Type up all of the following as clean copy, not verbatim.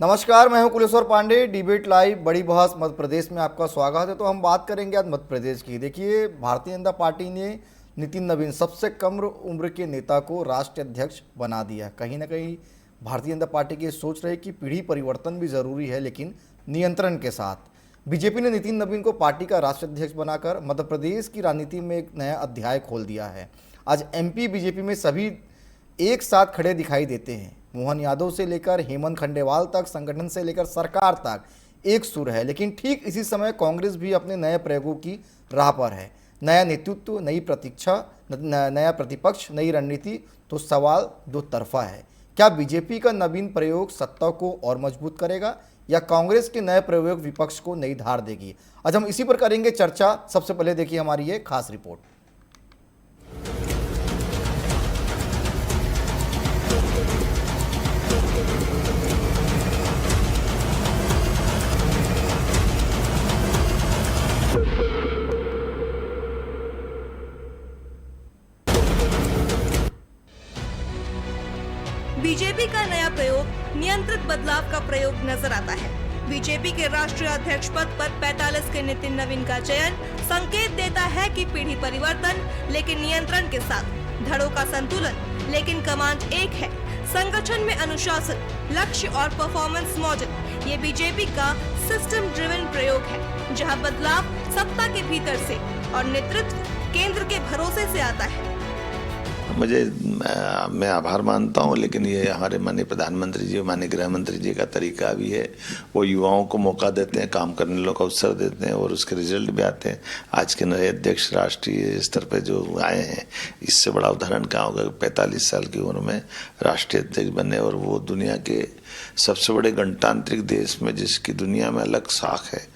नमस्कार, मैं हूं कुलेश्वर पांडे। डिबेट लाइव बड़ी बहस मध्य प्रदेश में आपका स्वागत है। तो हम बात करेंगे आज मध्य प्रदेश की। देखिए, भारतीय जनता पार्टी ने नितिन नवीन सबसे कम उम्र के नेता को राष्ट्रीय अध्यक्ष बना दिया। कहीं ना कहीं भारतीय जनता पार्टी की सोच रही कि पीढ़ी परिवर्तन भी जरूरी है, लेकिन नियंत्रण के साथ। बीजेपी ने नितिन नवीन को पार्टी का राष्ट्रीय अध्यक्ष बनाकर मध्य प्रदेश की राजनीति में एक नया अध्याय खोल दिया है। आज एमपी बीजेपी में सभी एक साथ खड़े दिखाई देते हैं। मोहन यादव से लेकर हेमंत खंडेवाल तक, संगठन से लेकर सरकार तक एक सुर है। लेकिन ठीक इसी समय कांग्रेस भी अपने नए प्रयोगों की राह पर है। नया नेतृत्व, नई प्रतीक्षा, नया प्रतिपक्ष, नई रणनीति। तो सवाल दो तरफा है। क्या बीजेपी का नवीन प्रयोग सत्ता को और मजबूत करेगा या कांग्रेस के नए प्रयोग विपक्ष को नई धार देगी? आज हम इसी पर करेंगे चर्चा। सबसे पहले देखिए हमारी ये खास रिपोर्ट। बीजेपी का नया प्रयोग नियंत्रित बदलाव का प्रयोग नजर आता है। बीजेपी के राष्ट्रीय अध्यक्ष पद पर 45 के नितिन नवीन का चयन संकेत देता है कि पीढ़ी परिवर्तन, लेकिन नियंत्रण के साथ। धड़ों का संतुलन, लेकिन कमांड एक है। संगठन में अनुशासन, लक्ष्य और परफॉर्मेंस मॉडल। ये बीजेपी का सिस्टम ड्रिवन प्रयोग है, जहां बदलाव सत्ता के भीतर से और नेतृत्व केंद्र के भरोसे से आता है। मैं आभार मानता हूं, लेकिन ये हमारे माननीय प्रधानमंत्री जी, माननीय गृह मंत्री जी का तरीका भी है। वो युवाओं को मौका देते हैं, काम करने लोगों को अवसर देते हैं और उसके रिजल्ट भी आते हैं। आज के नए अध्यक्ष राष्ट्रीय स्तर पर जो आए हैं, इससे बड़ा उदाहरण क्या होगा? 45 साल की उम्र में राष्ट्रीय अध्यक्ष बने, और वो दुनिया के सबसे बड़े गणतांत्रिक देश में, जिसकी दुनिया में अलग साख है।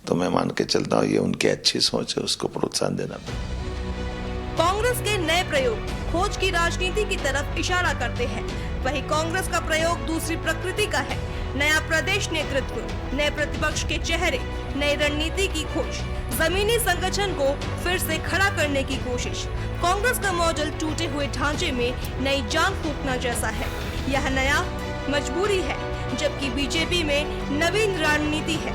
तो मैं मान के चलता हूँ ये उनकी अच्छी सोच है, उसको प्रोत्साहन देना पड़ेगा। कांग्रेस के नए प्रयोग खोज की राजनीति की तरफ इशारा करते हैं। वहीं कांग्रेस का प्रयोग दूसरी प्रकृति का है। नया प्रदेश नेतृत्व, नए प्रतिपक्ष के चेहरे, नई रणनीति की खोज, जमीनी संगठन को फिर से खड़ा करने की कोशिश। कांग्रेस का मॉडल टूटे हुए ढांचे में नई जान फूंकना जैसा है। यह नया मजबूरी है, जबकि बीजेपी में नवीन रणनीति है।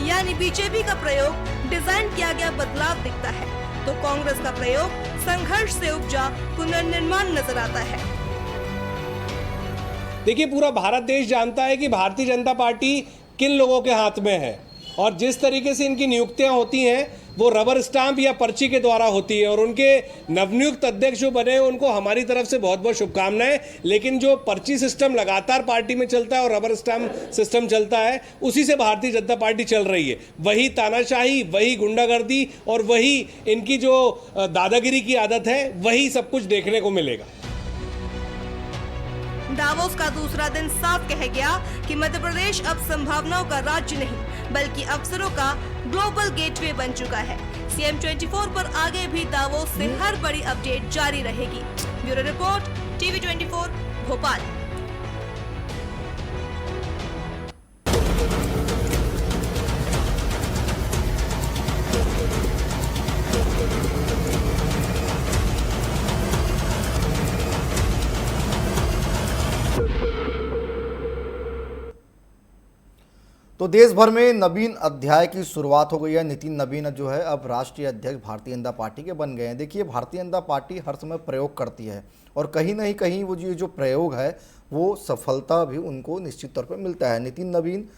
यानी बीजेपी का प्रयोग डिजाइन किया गया बदलाव दिखता है, तो कांग्रेस का प्रयोग संघर्ष से उपजा पुनर्निर्माण नजर आता है। देखिए, पूरा भारत देश जानता है कि भारतीय जनता पार्टी किन लोगों के हाथ में है, और जिस तरीके से इनकी नियुक्तियां होती हैं वो रबर स्टाम्प या पर्ची के द्वारा होती है। और उनके नवनियुक्त अध्यक्ष जो बने, उनको हमारी तरफ से बहुत बहुत शुभकामनाएं। लेकिन जो पर्ची सिस्टम लगातार पार्टी में चलता है और रबर स्टाम्प सिस्टम चलता है, उसी से भारतीय जनता पार्टी चल रही है। वही तानाशाही, वही गुंडागर्दी और वही इनकी जो दादागिरी की आदत है, वही सब कुछ देखने को मिलेगा। दावोस का दूसरा दिन साफ कह गया कि मध्य प्रदेश अब संभावनाओं का राज्य नहीं, बल्कि अवसरों का ग्लोबल गेटवे बन चुका है। सीएम 24 पर आगे भी दावोस से हर बड़ी अपडेट जारी रहेगी। Bureau report, TV 24, Bhopal. तो देश भर में नवीन अध्याय की शुरुआत हो गई है। नितिन नवीन जो है अब राष्ट्रीय अध्यक्ष भारतीय जनता पार्टी के बन गए हैं। देखिए, भारतीय जनता पार्टी हर समय प्रयोग करती है और कहीं ना कहीं वो जो प्रयोग है वो सफलता भी उनको निश्चित तौर पर मिलता है। नितिन नवीन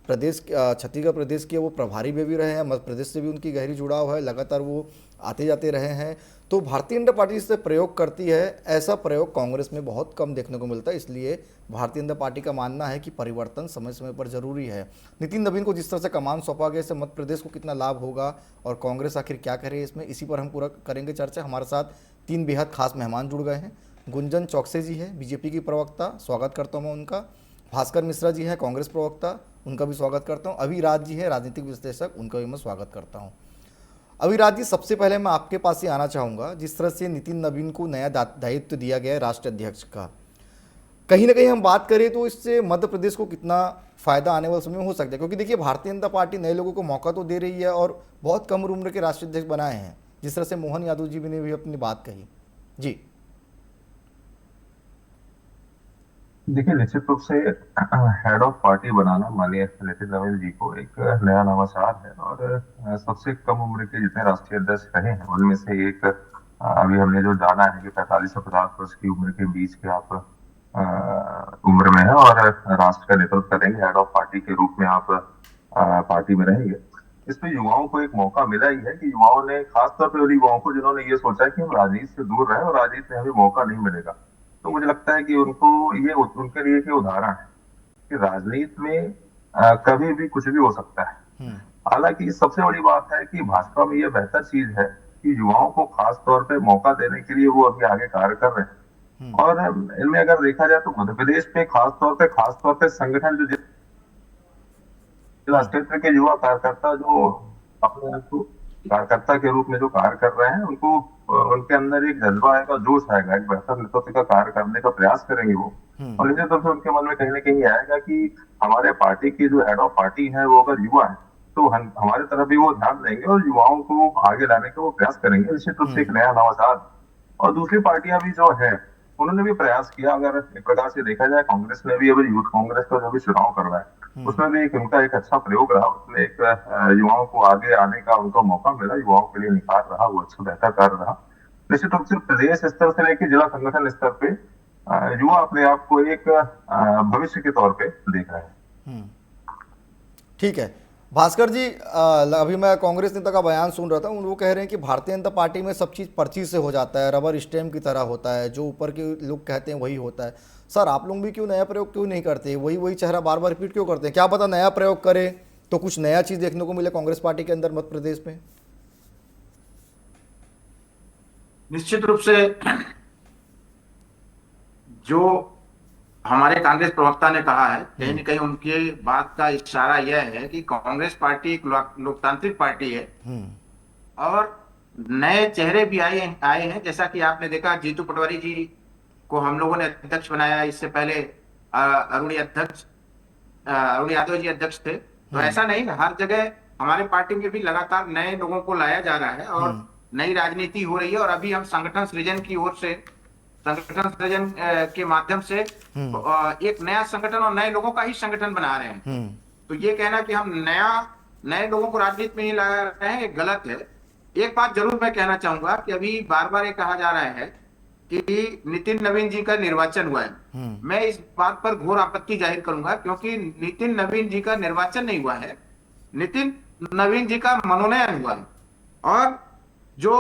प्रदेश छत्तीसगढ़ प्रदेश के वो प्रभारी भी रहे हैं। मध्य प्रदेश से भी उनकी गहरी जुड़ाव है, लगातार वो आते जाते रहे हैं। तो भारतीय जनता पार्टी इससे प्रयोग करती है। ऐसा प्रयोग कांग्रेस में बहुत कम देखने को मिलता है। इसलिए भारतीय जनता पार्टी का मानना है कि परिवर्तन समय समय पर जरूरी है। नितिन नवीन को जिस तरह से कमान सौंपा गया, इससे मध्य प्रदेश को कितना लाभ होगा और कांग्रेस आखिर क्या करे इसमें, इसी पर हम पूरा करेंगे चर्चा। हमारे साथ 3 बेहद खास मेहमान जुड़ गए हैं। गुंजन चौकसे जी है, बीजेपी की प्रवक्ता, स्वागत करता हूँ मैं उनका। भास्कर मिश्रा जी हैं, कांग्रेस प्रवक्ता, उनका भी स्वागत करता हूँ। अभिराज जी हैं, राजनीतिक विश्लेषक, उनका भी मैं स्वागत करता हूँ। अभिराज जी, सबसे पहले मैं आपके पास ही आना चाहूँगा। जिस तरह से नितिन नवीन को नया दायित्व दिया गया है राष्ट्रीय अध्यक्ष का, कहीं ना कहीं हम बात करें तो इससे मध्य प्रदेश को कितना फ़ायदा आने वाले समय में हो सकता है? क्योंकि देखिए, भारतीय जनता पार्टी नए लोगों को मौका तो दे रही है और बहुत कम उम्र के राष्ट्रीय अध्यक्ष बनाए हैं, जिस तरह से मोहन यादव जी ने भी अपनी बात कही। जी देखिए, निश्चित रूप से हेड ऑफ पार्टी बनाना माननीय नितिन नवीन जी को एक नया नवाचार है। और सबसे कम उम्र के जितने राष्ट्रीय अध्यक्ष रहे हैं उनमें से एक अभी हमने जो जाना है कि 45 से 50 वर्ष की उम्र के बीच के आप उम्र में है और राष्ट्र का नेतृत्व करेंगे, हेड ऑफ पार्टी के रूप में आप पार्टी में रहेंगे। इसमें युवाओं को एक मौका मिला ही है कि युवाओं ने, खासतौर पर युवाओं को जिन्होंने ये सोचा कि हम राजनीति से दूर रहे और राजनीति में हमें मौका नहीं मिलेगा, तो मुझे लगता है कि उनको ये, उनके लिए एक उदाहरण है कि राजनीति में कभी भी कुछ भी हो सकता है। हालांकि सबसे बड़ी बात है कि भाजपा में ये बेहतर चीज है कि युवाओं को खास तौर पे मौका देने के लिए वो अभी आगे कार्य कर रहे हैं। और इनमें अगर देखा जाए तो मध्य प्रदेश पे खास तौर पे संगठन जो जिला क्षेत्र के युवा कार्यकर्ता जो अपने आप को कार्यकर्ता के रूप में जो कार्य कर रहे हैं, उनको उनके अंदर एक जज्बा आएगा, जोश आएगा, एक बेहतर नेतृत्व का कार्य करने का प्रयास करेंगे वो। और निश्चित रूप से उनके मन में कहीं ना कहीं आएगा कि हमारे पार्टी की जो हेड ऑफ पार्टी है वो अगर युवा है तो हमारे तरफ भी वो ध्यान देंगे और युवाओं को आगे लाने का वो प्रयास करेंगे। निश्चित रूप से एक नया नवाचार। और दूसरी पार्टियां भी जो है उन्होंने भी प्रयास किया। अगर एक प्रकार से देखा जाए, कांग्रेस ने भी अभी यूथ कांग्रेस का जो भी चुनाव कर रहा है उसमें भी एक उनका एक अच्छा प्रयोग रहा। उसमें एक युवाओं को आगे आने का उनको मौका मिला, युवाओं के लिए निखार रहा, वो अच्छा बेहतर कार्य रहा। निश्चित रूप से प्रदेश स्तर से लेकर जिला संगठन स्तर पे युवा अपने आप को एक भविष्य के तौर पे देख रहे हैं। ठीक है भास्कर जी, अभी मैं कांग्रेस नेता का बयान सुन रहा था, वो कह रहे हैं कि भारतीय जनता पार्टी में सब चीज़ पर्ची से हो जाता है, रबर स्टैम्प की तरह होता है, जो ऊपर के लोग कहते हैं वही होता है। सर आप लोग भी क्यों नया प्रयोग क्यों नहीं करते, वही चेहरा बार बार रिपीट क्यों करते हैं? क्या पता नया प्रयोग करें तो कुछ नया चीज़ देखने को मिले कांग्रेस पार्टी के अंदर मध्य प्रदेश में। निश्चित रूप से जो हमारे कांग्रेस प्रवक्ता ने कहा है, कहीं न कहीं उनकी बात का इशारा यह है कि कांग्रेस पार्टी एक लोकतांत्रिक पार्टी है और नए चेहरे भी आए हैं। जैसा कि आपने देखा, जीतू पटवारी जी को हम लोगों ने अध्यक्ष बनाया। इससे पहले अरुण यादव जी अध्यक्ष थे। तो ऐसा नहीं, हर जगह हमारे पार्टी में भी लगातार नए लोगों को लाया जा रहा है और नई राजनीति हो रही है। और अभी हम संगठन सृजन की ओर से, संगठन सृजन के माध्यम से एक नया संगठन और नए लोगों का ही संगठन बना रहे हैं। तो ये कहना कि हम नए लोगों को राजनीति में नहीं ला रहे हैं, ये गलत है। एक बात जरूर मैं कहना चाहूंगा कि अभी बार बार ये कहा जा रहा है कि नितिन नवीन जी का निर्वाचन हुआ है। मैं इस बात पर घोर आपत्ति जाहिर करूंगा, क्योंकि नितिन नवीन जी का निर्वाचन नहीं हुआ है, नितिन नवीन जी का मनोनयन हुआ है। और जो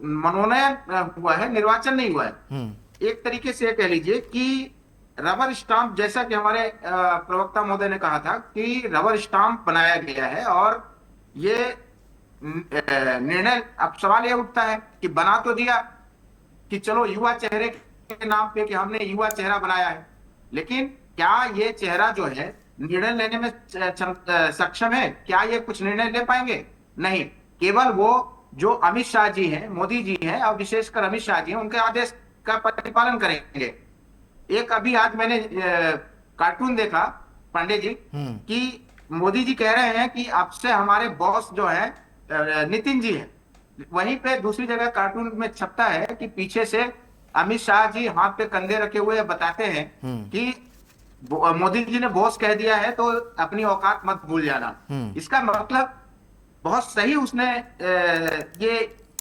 मनोनयन हुआ है, निर्वाचन नहीं हुआ है। एक तरीके से कह लीजिए कि रबर स्टाम्प, जैसा कि हमारे प्रवक्ता महोदय ने कहा था कि रबर स्टाम्प बनाया गया है। और ये निर्णय, अब सवाल यह उठता है कि बना तो दिया कि चलो युवा चेहरे के नाम पे कि हमने युवा चेहरा बनाया है, लेकिन क्या ये चेहरा जो है निर्णय लेने में सक्षम है? क्या ये कुछ निर्णय ले पाएंगे? नहीं। केवल वो जो अमित शाह जी हैं, मोदी जी हैं और विशेषकर अमित शाह जी हैं, उनके आदेश का परिपालन करेंगे। एक अभी आज मैंने कार्टून देखा पांडे जी कि मोदी जी कह रहे हैं कि अब से हमारे बॉस जो है नितिन जी हैं। वहीं पे दूसरी जगह कार्टून में छपता है कि पीछे से अमित शाह जी हाथ पे कंधे रखे हुए बताते हैं कि मोदी जी ने बॉस कह दिया है तो अपनी औकात मत भूल जाना। इसका मतलब बहुत सही उसने ये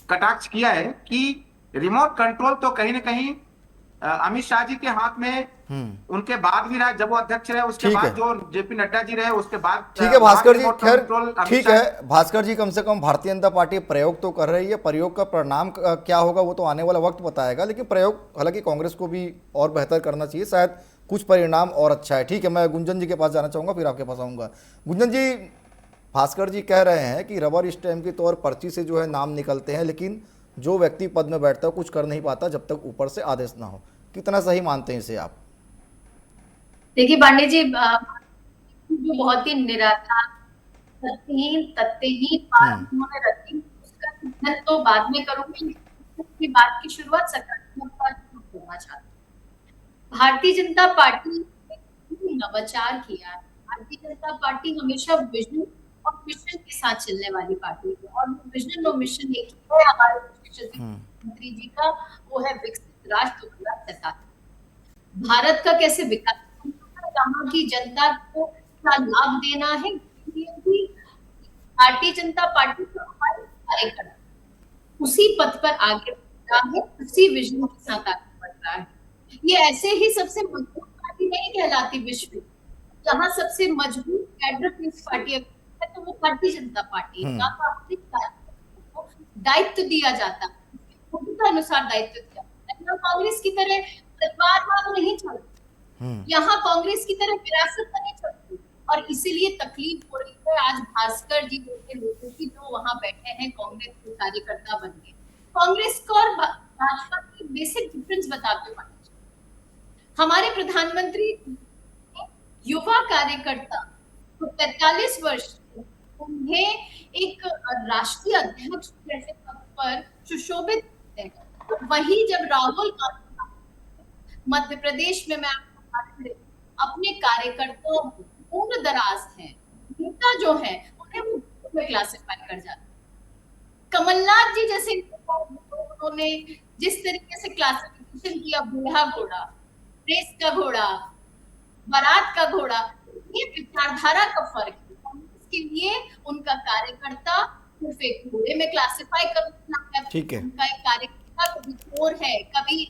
कटाक्ष किया है कि रिमोट कंट्रोल तो कहीं ना कहीं अमित शाह जी के हाथ में उनके बाद भी रहा। जब वो अध्यक्ष रहे उसके बाद जो जेपी नड्डा जी रहे उसके बाद। ठीक है भास्कर जी, खैर ठीक है भास्कर जी, कम से कम भारतीय जनता पार्टी प्रयोग तो कर रही है। प्रयोग का परिणाम क्या होगा वो तो आने वाला वक्त बताएगा, लेकिन प्रयोग हालांकि कांग्रेस को भी और बेहतर करना चाहिए, शायद कुछ परिणाम और अच्छा है। ठीक है, मैं गुंजन जी के पास जाना चाहूँगा, फिर आपके पास आऊँगा। गुंजन जी, भास्कर जी कह रहे हैं कि रबर स्टैम्प के तौर पर्ची से जो है नाम निकलते हैं, लेकिन जो व्यक्ति पद में बैठता है कुछ कर नहीं पाता जब तक ऊपर से आदेश ना हो। कितना सही मानते हैं इसे आप? देखिए पांडे जी, जो बहुत ही निराधार तथ्यहीन बात उन्होंने रखी, उसका खंडन तो बाद में करूंगी। की बात की शुरुआत सकारात्मकता से करना चाहती हूँ। भारतीय जनता पार्टी ने नवाचार किया है। भारतीय जनता पार्टी हमेशा विजन और मिशन के साथ चलने वाली पार्टी है और विजन और मिशन एक ही है हमारे मंत्री जी का, वो है विकसित राष्ट्र 2047। भारत का कैसे विकास यहाँ की जनता को क्या लाभ देना है, ये भी भारतीय जनता पार्टी का हर कार्यकर्ता उसी पथ पर आगे बढ़ रहा है, उसी विजन के साथ आगे बढ़ रहा है। ये ऐसे ही सबसे मजबूत पार्टी नहीं कहलाती विश्व में, जहाँ सबसे मजबूत कैडर पुलिस पार्टी है तो वो भारतीय जनता पार्टी है। जहाँ पर अपने कार्यकर्ताओं को दायित्व दिया जाता है, उसके अनुसार दायित्व दिया जाता है। यहाँ कांग्रेस की तरह परिवारवाद नहीं चलता, यहाँ कांग्रेस की तरह विरासत नहीं चलती, और इसीलिए तकलीफ हो रही है आज भास्कर जी जैसे लोगों की जो वहां बैठे हैं कांग्रेस के कार्यकर्ता बन के। कांग्रेस को और भाजपा की बेसिक डिफरेंस बताते हुए हमारे प्रधानमंत्री युवा कार्यकर्ता तो 45 वर्ष उन्हें एक राष्ट्रीय अध्यक्ष जैसे पद पर सुशोभित करते हैं, तो वही जब राहुल गांधी मध्य प्रदेश में मैं आपको बात करूं, अपने कार्यकर्ताओं को उम्र दराज है, नेता जो है उन्हें वो क्लासिफाई कर जाते। कमलनाथ जी जैसे उन्होंने जिस तरीके से क्लासिफिकेशन किया, बूढ़ा घोड़ा, रेस का घोड़ा, बारात का घोड़ा, ये विचारधारा का फर्क है। कांग्रेस के लिए उनका कार्यकर्ता सिर्फ एक घोड़े में क्लासिफाई करना, ठीक है, उनका एक कार्यकर्ता कभी चोर है, कभी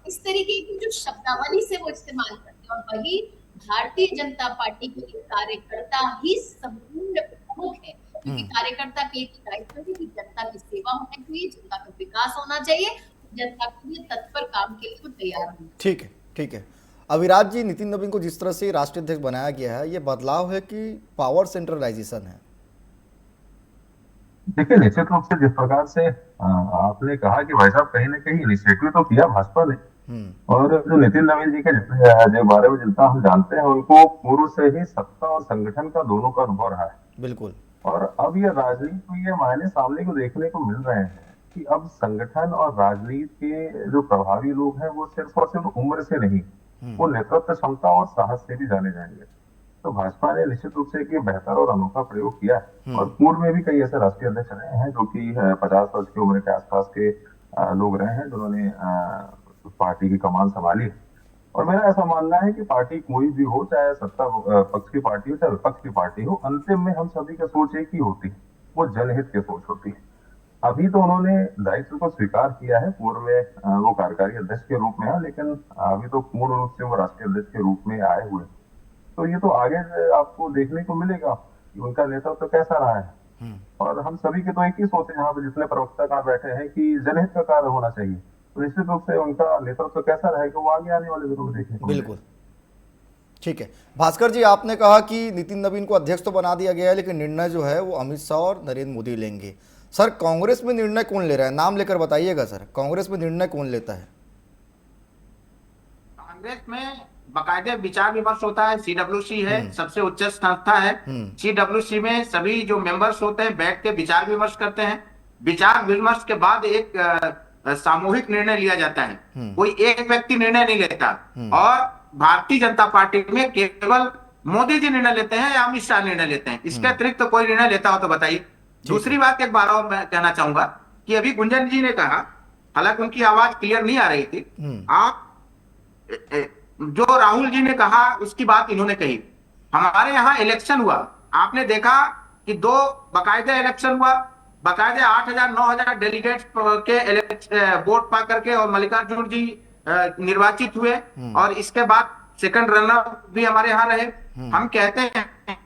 इस तरीके की जो शब्दावली से वो इस्तेमाल करते हैं, और वही भारतीय जनता पार्टी के लिए कार्यकर्ता ही संपूर्ण प्रमुख है, क्योंकि कार्यकर्ता के एक दायित्व है कि जनता की सेवा होनी चाहिए, जनता का विकास होना चाहिए, जनता के लिए तत्पर काम के लिए वो तैयार होना। ठीक है, ठीक है। अविराज जी, नितिन नवीन को जिस तरह से राष्ट्रीय अध्यक्ष बनाया गया है, ये बदलाव है कि पावर सेंट्रलाइजेशन है? देखिए, निश्चित रूप से जिस प्रकार से आपने कहा कि भाई साहब कहीं ना कहीं इनिशिएटिव तो किया भाजपा ने, और जो नितिन नवीन जी के जो बारे में जितना हम जानते हैं, उनको पूर्व से ही सत्ता और संगठन का दोनों का अनुभव रहा है। बिल्कुल। और अब ये राजनीति में ये मायने सामने को देखने को मिल रहे हैं कि अब संगठन और राजनीति के जो प्रभावी लोग हैं वो सिर्फ और सिर्फ उम्र से नहीं, वो नेतृत्व क्षमता और साहस से भी जाने जाएंगे। तो भाजपा ने निश्चित रूप से एक बेहतर और अनोखा प्रयोग किया है, और पूर्व में भी कई ऐसे राष्ट्रीय अध्यक्ष रहे हैं जो कि 50 वर्ष की उम्र के आसपास के लोग रहे हैं, जिन्होंने पार्टी की कमान संभाली। और मेरा ऐसा मानना है कि पार्टी कोई भी हो, चाहे सत्ता पक्ष की पार्टी हो चाहे विपक्ष की पार्टी हो, अंतिम में हम सभी की सोच एक ही होती है, वो जनहित की सोच होती है। अभी तो उन्होंने दायित्व को स्वीकार किया है, पूर्व में वो कार्यकारी अध्यक्ष के रूप में है, लेकिन अभी तो पूर्ण रूप से वो राष्ट्रीय अध्यक्ष के रूप में आए हुए। तो ये तो आगे आपको देखने को मिलेगा कि उनका नेतृत्व कैसा रहा है। और हम सभी की तो एक ही सोच है, यहाँ पे जितने प्रवक्ता कहाँ बैठे हैं, कि जनहित का कार्य होना चाहिए। तो निश्चित रूप से उनका नेतृत्व कैसा रहेगा वो आगे आने वाले दिनों में देखने को बिल्कुल। ठीक है भास्कर जी, आपने कहा कि नितिन नवीन को अध्यक्ष तो बना दिया गया है, लेकिन निर्णय जो है वो अमित शाह और नरेंद्र मोदी लेंगे। सर, कांग्रेस में निर्णय कौन ले रहा है? नाम लेकर बताइएगा सर, कांग्रेस में निर्णय कौन लेता है? कांग्रेस में बाकायदे विचार विमर्श होता है। सीडब्ल्यूसी है, सबसे उच्च संस्था है। सीडब्ल्यूसी में सभी जो मेंबर्स होते हैं बैठ के विचार विमर्श करते हैं। विचार विमर्श के बाद एक सामूहिक निर्णय लिया जाता है, कोई एक व्यक्ति निर्णय नहीं लेता। और भारतीय जनता पार्टी में केवल मोदी जी निर्णय लेते हैं या अमित शाह निर्णय लेते हैं, इसके अतिरिक्त तो कोई निर्णय लेता हो तो बताइए। दूसरी बात एक बार और मैं कहना चाहूंगा कि अभी गुंजन जी ने कहा, हालांकि उनकी आवाज क्लियर नहीं आ रही थी, आप जो राहुल जी ने कहा उसकी बात इन्होंने कही। हमारे यहाँ इलेक्शन हुआ, आपने देखा कि 2 बाकायदा इलेक्शन हुआ, बाकायदे 8,000 9,000 डेलीगेट्स के वोट पा करके और मल्लिकार्जुन जी निर्वाचित हुए, और इसके बाद सेकंड रनर भी हमारे यहाँ रहे। हम कहते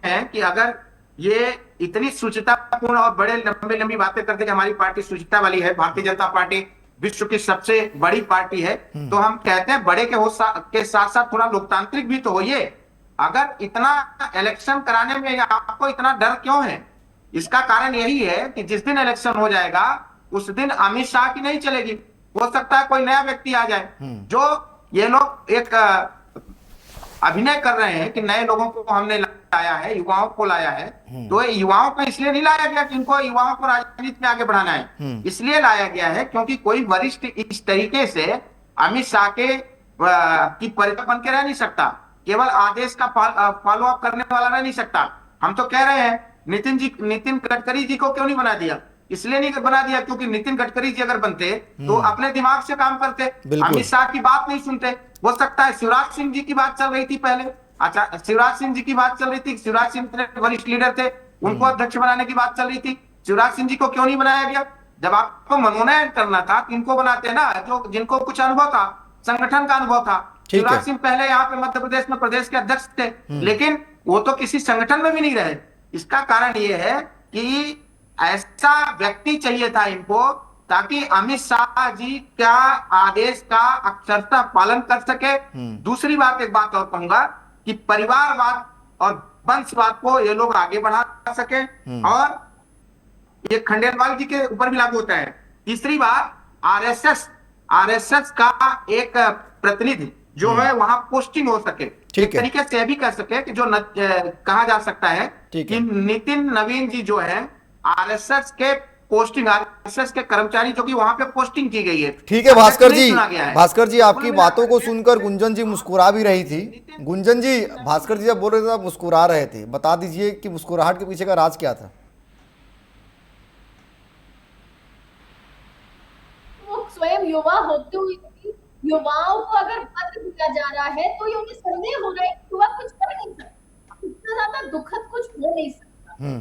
हैं कि अगर ये इतनी शुचितापूर्ण और बड़े लंबी बातें करते कि हमारी पार्टी शुचिता वाली है, भारतीय जनता पार्टी विश्व की सबसे बड़ी पार्टी है, तो हम कहते हैं बड़े के साथ साथ थोड़ा लोकतांत्रिक भी तो होइए। अगर इतना इलेक्शन कराने में आपको इतना डर क्यों है? इसका कारण यही है कि जिस दिन इलेक्शन हो जाएगा उस दिन अमित शाह की नहीं चलेगी, हो सकता है कोई नया व्यक्ति आ जाए। जो ये लोग एक अभिनय कर रहे हैं कि नए लोगों को हमने लाया है, युवाओं को लाया है, तो युवाओं को इसलिए नहीं लाया गया कि इनको युवाओं को राजनीति में आगे बढ़ाना है, इसलिए लाया गया है क्योंकि कोई वरिष्ठ इस तरीके से अमित शाह के की परिचय बन के रह नहीं सकता, केवल आदेश का फॉलो अप करने वाला रह नहीं सकता। हम तो कह रहे हैं नितिन गडकरी जी को क्यों नहीं बना दिया? इसलिए नहीं बना दिया क्योंकि नितिन गडकरी जी अगर बनते तो अपने दिमाग से काम करते, अमित शाह की बात नहीं सुनते। हो सकता है शिवराज सिंह जी की बात चल रही थी पहले, अच्छा, शिवराज सिंह जी की बात चल रही थी, शिवराज सिंह इतने वरिष्ठ लीडर थे, उनको अध्यक्ष बनाने की बात चल रही थी, शिवराज सिंह जी को क्यों नहीं बनाया गया? जब आपको मनोनयन करना था तो इनको बनाते ना, जो जिनको कुछ अनुभव था, संगठन का अनुभव था। ठीक है। शिवराज सिंह पहले यहाँ पे मध्य प्रदेश में प्रदेश के अध्यक्ष थे, लेकिन वो तो किसी संगठन में भी नहीं रहे। इसका कारण ये है कि ऐसा व्यक्ति चाहिए था इनको, ताकि अमित शाह जी का आदेश का अक्षरशः पालन कर सके। दूसरी बात, एक बात और कहूंगा कि परिवारवाद और वंशवाद को ये लोग आगे बढ़ा सके, और ये खंडेलवाल जी के ऊपर भी लागू होता है। तीसरी बात, आरएसएस का एक प्रतिनिधि जो है वहां पोस्टिंग हो सके, एक तरीके से यह भी कर सके कि जो कहा जा सकता है कि नितिन नवीन जी जो है आरएसएस के पोस्टिंग, आरएसएस के कर्मचारी जो कि वहां पे पोस्टिंग की गई है। ठीक है भास्कर जी आपकी बातों को सुनकर गुंजन जी मुस्कुरा भी रही थी। गुंजन जी, भास्कर जी जब बोल रहे थे आप मुस्कुरा रहे थे, बता दीजिए कि मुस्कुराहट के पीछे का राज क्या था? वो स्वयं युवा होते हुए युवाओं को अगर पद दिया जा रहा है तो ये उन्हें संदेह हो रहा है कि युवा कुछ कर नहीं सकता, इतना ज्यादा दुखद कुछ हो नहीं सकता।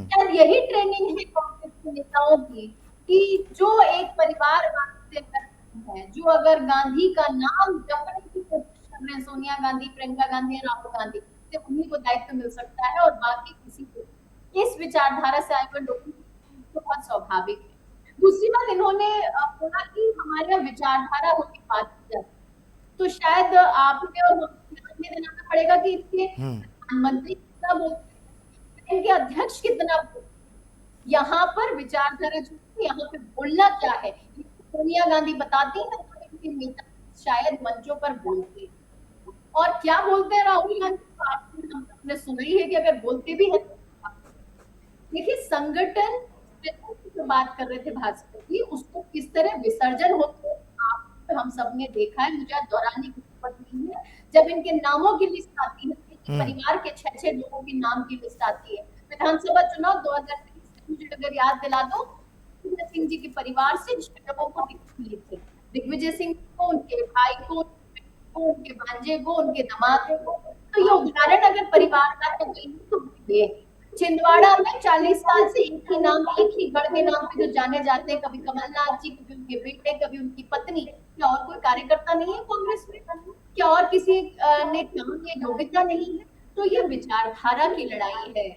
शायद यही ट्रेनिंग है कांग्रेस के नेताओं की, कि जो एक परिवार से है, जो अगर गांधी का नाम जपने की कोशिश कर रहे हैं, सोनिया गांधी, प्रियंका गांधी, राहुल गांधी, तो उन्हीं को दायित्व मिल सकता है और बाकी किसी को। इस विचारधारा से आए हुए लोगों को बहुत स्वाभाविक है। दूसरी बात, इन्होंने बोला कि हमारे विचारधारा होगी बात की जाती, तो शायद आपने और मुझे देना पड़ेगा कि इनके प्रधानमंत्री कितना बोलते हैं, इनके अध्यक्ष कितना बोलते हैं, यहाँ पर विचारधारा जो यहाँ पे बोलना क्या है, सोनिया गांधी बताती है तो इनके नेता शायद मंचों पर बोलते हैं। और क्या बोलते हैं राहुल गांधी, हमने सुना ही है कि अगर बोलते भी है। देखिए, संगठन जो बात कर रहे थे भास्कर जी, उसको किस तरह विसर्जन होते आप हम सबने देखा है, मुझे दोहराने की जरूरत नहीं है। जब इनके नामों की लिस्ट आती है, परिवार के 6 लोगों के नाम की लिस्ट आती है, विधानसभा चुनाव 2023 मुझे अगर याद दिला दो, दिग्विजय सिंह जी के परिवार से 6 लोगों को टिकट मिली थी। दिग्विजय सिंह को, उनके भाई को, उनके भांजे को, उनके दामाद को। तो ये उदाहरण अगर परिवार का तो ये छिंदवाड़ा में 40 साल से एक ही नाम, एक ही गढ़ के नाम पे जो जाने जाते हैं, कभी कमलनाथ जी, कभी उनके बेटे, कभी उनकी पत्नी। क्या और कोई कार्यकर्ता नहीं है कांग्रेस में? क्या और किसी ने काम की योग्यता नहीं है? तो ये विचारधारा की लड़ाई है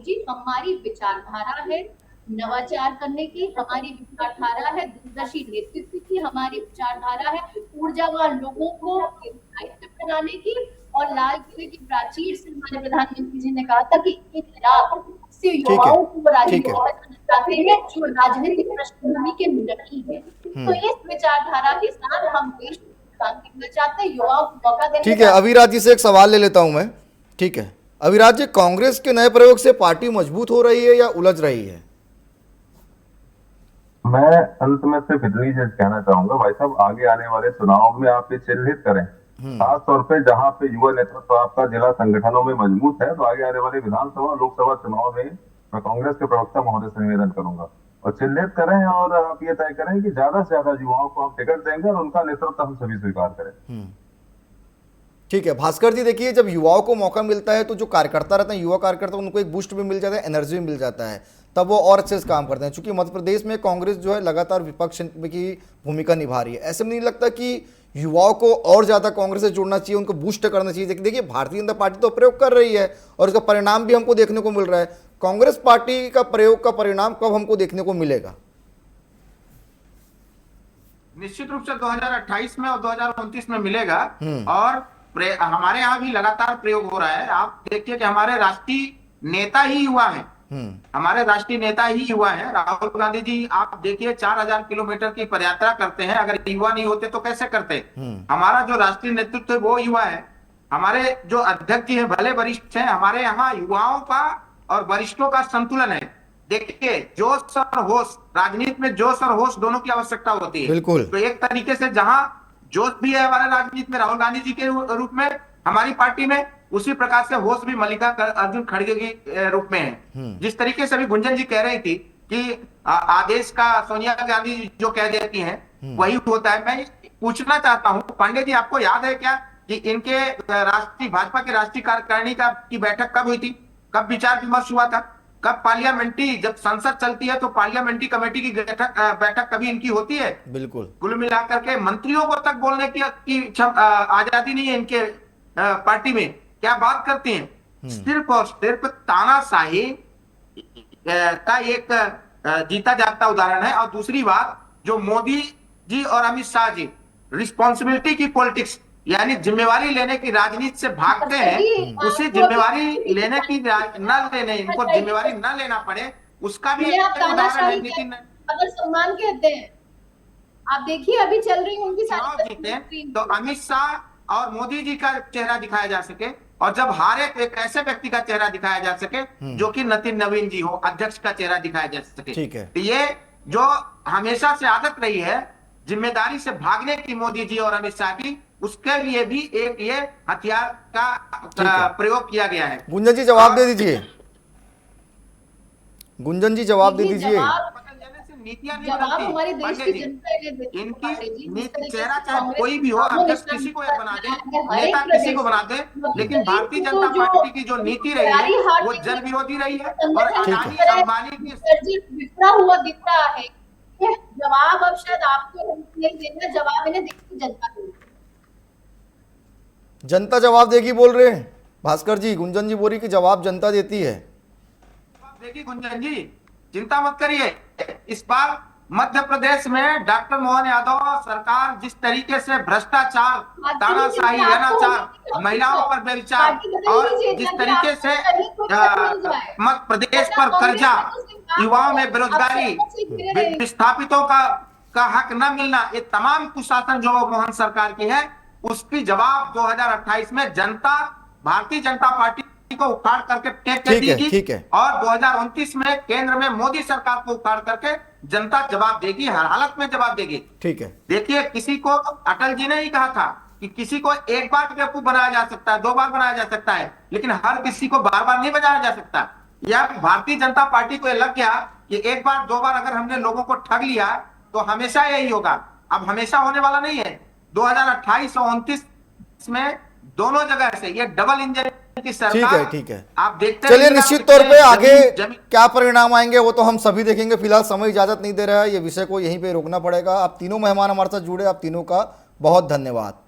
जी। हमारी विचारधारा है नवाचार करने की, हमारी विचारधारा है दूरदर्शी नेतृत्व की, हमारी विचारधारा है ऊर्जावान लोगों को बनाने की। और लाल किले की प्राचीर से हमारे प्रधानमंत्री जी ने कहा था कि 1 लाख से युवाओं को राजनीतिक पृष्ठभूमि के नहीं है। तो इस विचारधारा के साथ हम देश काम करना चाहते हैं, युवाओं को मौका देना। ठीक है, अविराज जी से एक सवाल ले लेता हूं मैं। ठीक है अविराज जी, कांग्रेस के नए प्रयोग से पार्टी मजबूत हो रही है या उलझ रही है? मैं अंत में सिर्फ इतनी चीज कहना चाहूंगा भाई साहब, आगे आने वाले चुनाव में आप ये चिन्हित करें, खास तौर पे जहां पे युवा नेतृत्व आपका जिला संगठनों में मजबूत है, तो आगे आने वाले विधानसभा लोकसभा चुनाव में मैं कांग्रेस के प्रवक्ता महोदय से निवेदन करूंगा और चिन्हित करें और आप ये तय करें कि ज्यादा से ज्यादा युवाओं को हम टिकट देंगे और उनका नेतृत्व हम सभी स्वीकार करें। ठीक है भास्कर जी, देखिए जब युवाओं को मौका मिलता है तो जो कार्यकर्ता रहते हैं, युवा कार्यकर्ता, उनको एक बूस्ट भी मिल जाता है, एनर्जी भी मिल जाता है, तब वो और अच्छे से काम करते हैं। चूंकि मध्य प्रदेश में कांग्रेस जो है लगातार विपक्ष की भूमिका निभा रही है, ऐसे में नहीं लगता कि युवाओं को और ज्यादा कांग्रेस से जुड़ना चाहिए, उनको बूस्ट करना चाहिए? देखिए भारतीय जनता पार्टी तो प्रयोग कर रही है और उसका परिणाम भी हमको देखने को मिल रहा है। कांग्रेस पार्टी का प्रयोग का परिणाम कब हमको देखने को मिलेगा? निश्चित रूप से 2028 में और 2029 में मिलेगा। और हमारे यहाँ भी लगातार प्रयोग हो रहा है। आप देखिए कि हमारे राष्ट्रीय नेता ही युवा हैं, हमारे राष्ट्रीय नेता ही युवा हैं। राहुल गांधी जी आप देखिए 4000 किलोमीटर की पदयात्रा करते हैं, अगर युवा नहीं होते तो कैसे करते? हमारा जो राष्ट्रीय नेतृत्व है वो युवा है। हमारे जो अध्यक्ष जी हैं भले वरिष्ठ हैं, हमारे यहाँ युवाओं का और वरिष्ठों का संतुलन है। देखिए जोश और होश, राजनीति में जोश और होश दोनों की आवश्यकता होती है। बिल्कुल। तो एक तरीके से जहां जोश भी है हमारे राजनीति में राहुल गांधी जी के रूप में हमारी पार्टी में, उसी प्रकार से होश भी मल्लिकार्जुन खड़गे के रूप में है। जिस तरीके से अभी गुंजन जी कह रही थी कि आदेश का सोनिया गांधी जो कह देती हैं वही होता है। मैं पूछना चाहता हूं पांडे जी, आपको याद है क्या कि इनके राष्ट्रीय भाजपा के राष्ट्रीय कार्यकारिणी की बैठक कब हुई थी, कब विचार विमर्श हुआ था, कब पार्लियामेंट्री, जब संसद चलती है तो पार्लियामेंट्री कमेटी की बैठक कभी इनकी होती है? बिल्कुल। कुल मिलाकर के मंत्रियों को तक बोलने की आजादी नहीं है इनके पार्टी में। क्या बात करते हैं, सिर्फ और सिर्फ तानाशाही का एक जीता जागता उदाहरण है। और दूसरी बात, जो मोदी जी और अमित शाह जी रिस्पॉन्सिबिलिटी की पॉलिटिक्स यानी जिम्मेवारी लेने की राजनीति से भागते हैं, उसी जिम्मेवारी लेने की न लेने, इनको जिम्मेवारी न लेना पड़े, उसका भी एक उदाहरण है नितिन। अगर सम्मान कहते हैं, आप देखिए अभी चल रही उनकी चुनाव जीते तो अमित शाह और मोदी जी का चेहरा दिखाया जा सके, और जब हारे एक ऐसे व्यक्ति का चेहरा दिखाया जा सके जो कि नितिन नवीन जी हो, अध्यक्ष का चेहरा दिखाया जा सके। ठीक है। तो ये जो हमेशा से आदत रही है जिम्मेदारी से भागने की मोदी जी और अमित शाह की, उसके लिए भी एक ये हथियार का प्रयोग किया गया है। गुंजन जी जवाब दे दीजिए, गुंजन जी जवाब दे दीजिए। नीतियां नहीं जवाब हमारे बदलती देश की जनता ने देती है। इनकी नीति, चेहरा चाहे कोई भी हो, अध्यक्ष किसी को बना दे, नेता किसी को बना दे, लेकिन भारतीय जनता पार्टी की जो नीति रही है वो जन विरोधी रही है और अडानी अंबानी की बिखरा हुआ दिख रहा है। जवाब अब शायद आपको नहीं देना, जवाब इन्हें देगी जनता को। जनता जवाब देगी बोल रहे हैं भास्कर जी। गुंजन जी बोल रही कि जवाब जनता देती है। देखिए गुंजन जी, चिंता मत करिए, इस बार मध्य प्रदेश में डॉक्टर मोहन यादव सरकार जिस तरीके से भ्रष्टाचार, तानाशाही, अनाचार, महिलाओं पर व्यभिचार और जिस तरीके से मध्य प्रदेश पर कर्जा, युवाओं में बेरोजगारी, विस्थापितों का हक न मिलना, ये तमाम कुशासन जो मोहन सरकार की है, उसकी जवाब 2028 में जनता भारतीय जनता पार्टी को उखाड़ करके टेक देगी। ठीक है। और 2029 में केंद्र में मोदी सरकार को उखाड़ करके जनता जवाब देगी, हर हालत में जवाब देगी। ठीक है। देखिए, किसी को अटल जी ने ही कहा था कि किसी को एक बार बेवकूफ बनाया जा सकता है, 2 बार बनाया जा सकता है, लेकिन हर किसी को बार बार नहीं बनाया जा सकता। या भारतीय जनता पार्टी को यह लग गया कि एक बार 2 बार अगर हमने लोगों को ठग लिया तो हमेशा यही होगा। अब हमेशा होने वाला नहीं है। 2028 और 29 में दोनों जगह से ये डबल इंजन की सरकार। ठीक है। आप देखते चलिए, निश्चित तौर पे आगे क्या परिणाम आएंगे वो तो हम सभी देखेंगे। फिलहाल समय इजाजत नहीं दे रहा है, ये विषय को यहीं पे रोकना पड़ेगा। आप तीनों मेहमान हमारे साथ जुड़े, आप तीनों का बहुत धन्यवाद।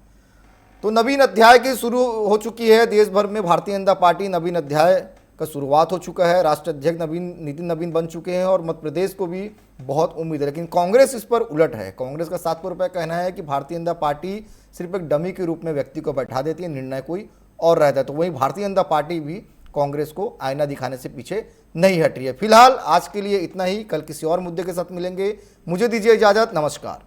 तो नवीन अध्याय की शुरू हो चुकी है देश भर में। भारतीय जनता पार्टी नवीन अध्याय का शुरुआत हो चुका है। राष्ट्रीय अध्यक्ष नितिन नवीन बन चुके हैं और मध्य प्रदेश को भी बहुत उम्मीद है, लेकिन कांग्रेस इस पर उलट है। कांग्रेस का 700 रुपये कहना है कि भारतीय जनता पार्टी सिर्फ एक डमी के रूप में व्यक्ति को बैठा देती है, निर्णय कोई और रहता है। तो वहीं भारतीय जनता पार्टी भी कांग्रेस को आईना दिखाने से पीछे नहीं हट रही है। फिलहाल आज के लिए इतना ही, कल किसी और मुद्दे के साथ मिलेंगे। मुझे दीजिए इजाजत, नमस्कार।